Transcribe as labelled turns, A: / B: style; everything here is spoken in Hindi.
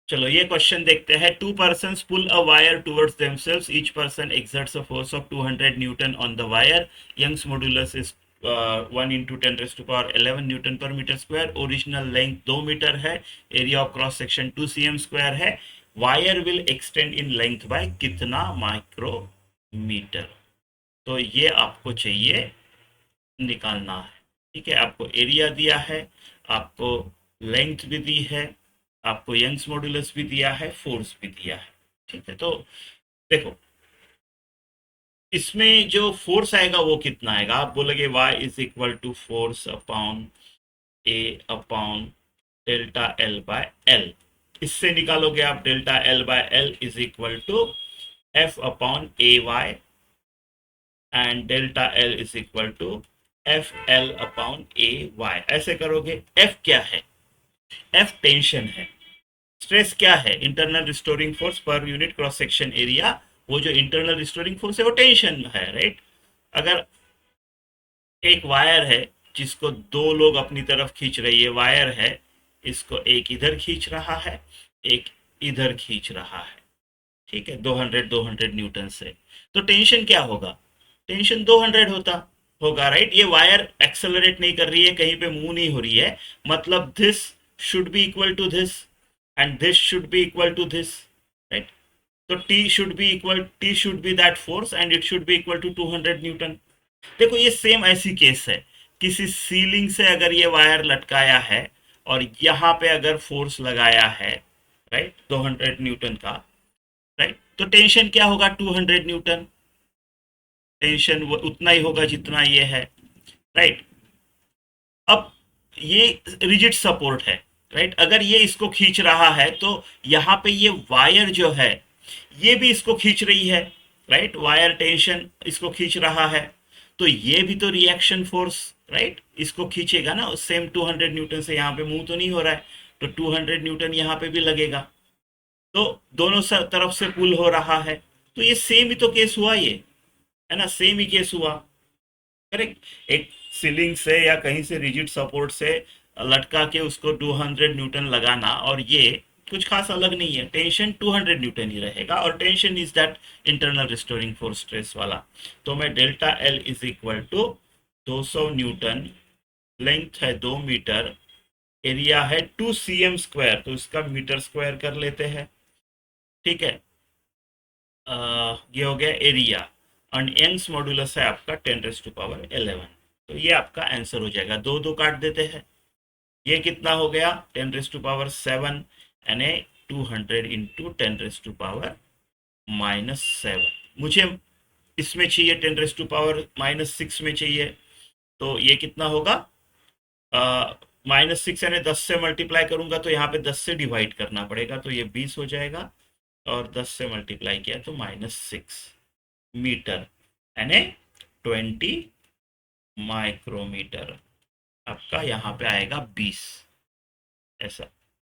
A: चलो ये क्वेश्चन देखते हैं। Two persons pull a wire towards themselves, each person exerts a force of 200 newton on the wire, Young's modulus is 1 into 10⁻11 newton per metre square, original length 2 metre है, area of cross section 2 cm square है, wire will extend in length by कितना माइक्रोमीटर। तो ये आपको चाहिए निकालना है। ठीक है, आपको एरिया दिया है, आपको लेंथ भी दी है, आपको यंग्स मॉडुलस भी दिया है, फोर्स भी दिया है। ठीक है, तो देखो इसमें जो फोर्स आएगा वो कितना आएगा। आप बोलोगे y is equal to force upon A upon delta L by L. इससे निकालोगे आप delta L by L is equal to F upon A Y, and delta L is equal to F L upon A Y. ऐसे करोगे। एफ क्या है? एफ टेंशन है। स्ट्रेस क्या है? Internal restoring force per unit cross section area. वो जो इंटरनल रिस्टोरिंग फोर्स है वो टेंशन है, राइट। अगर एक वायर है जिसको दो लोग अपनी तरफ खींच रही है, वायर है, इसको एक इधर खींच रहा है, एक इधर खींच रहा है। ठीक है, 200 न्यूटन से। तो टेंशन क्या होगा? टेंशन 200 होगा, राइट। ये वायर एक्सेलरेट नहीं कर रही है, कहीं पे मूव नहीं हो रही है, मतलब this should be equal to this and this should be equal to this, right. तो T should be that force and it should be equal to 200 newton. देखो ये सेम ऐसी केस है, किसी सीलिंग से अगर ये वायर लटकाया है और यहाँ पे अगर फोर्स लगाया है, राइट, 200 न्यूटन का, राइट, तो टेंशन क्या होगा? 200 न्यूटन। टेंशन वो उतना ही होगा जितना ये है, राइट। अब ये रिजिड सपोर्ट है, राइट। अगर ये इसको खींच रहा है तो यहाँ पे ये वायर जो है ये भी इसको खींच रही है, राइट। वायर टेंशन इसको खींच रहा है, तो ये भी तो रिएक्शन फोर्स, राइट, इसको खींचेगा ना। सेम 200 न्यूटन से यहाँ पे मूव तो नहीं हो रहा है, तो 200 न्यूटन यहाँ पे भी लगेगा। तो दोनों तरफ से पुल हो रहा है, तो ये सेम ही तो केस हुआ, ये है ना, सेम ही केस हुआ, करेक्ट। एक सीलिंग से या कहीं से रिजिड सपोर्ट से लटका के उसको 200 न्यूटन लगाना, और ये कुछ खास अलग नहीं है। टेंशन 200 न्यूटन ही रहेगा, और tension is that internal restoring force, stress वाला। तो मैं delta L is equal to 200 newton, length है 2 मीटर, एरिया है 2 cm स्क्वायर, तो इसका मीटर स्क्वायर कर लेते हैं। ठीक है, ये हो गया एरिया, और यंग्स मॉड्यूलस है आपका 10⁻11। तो ये आपका आंसर हो जाएगा। दो दो काट देते हैं। ये कितना हो गया? 10⁻7, यानी 200 इंटू 10⁻⁻7। मुझे इसमें चाहिए 10⁻⁻6 में चाहिए, तो ये कितना होगा? -6 यानी 10 से मल्टीप्लाई करूंगा तो यहाँ पे 10 से डिवाइड करना पड़ेगा, तो ये 20 हो जाएगा, और 10 से मल्टीप्लाई किया तो -6 मीटर, यानी 20 माइक्रोमीटर। आपका यहाँ पे आएगा 20, ऐसा।